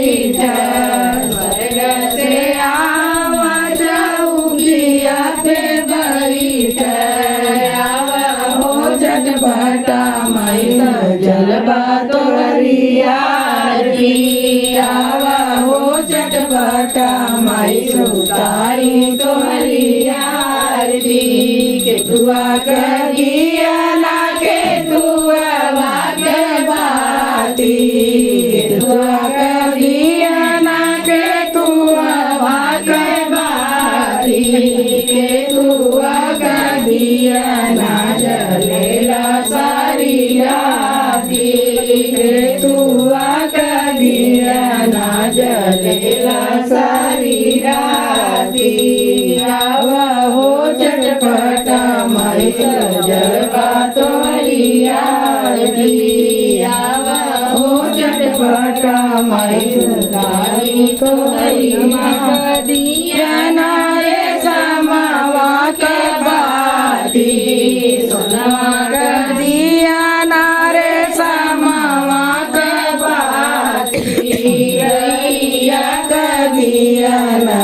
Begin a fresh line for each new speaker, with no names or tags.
बैठा स्वर्ग से आवा चौकिया पे बैठा आवा हो झटपटा माई जलवा तोरिया आवा हो झटपटा माई सुतारी तोरिया के दुआ करिया ना के दुआ वाके बाती के दुआ करिया ना के दुआ वाके बाती के दुआ करिया ना जलेला सारी राती के दुआ करिया ना जलेला सारी राती आवा हो झटपटा माई जलवा तोरिया आवा हो झटपटा माई सुतारी तोरिया दिया नारे समावा के बाती सोनवा का दिया नारे समावा के बाती रैया का दिया ना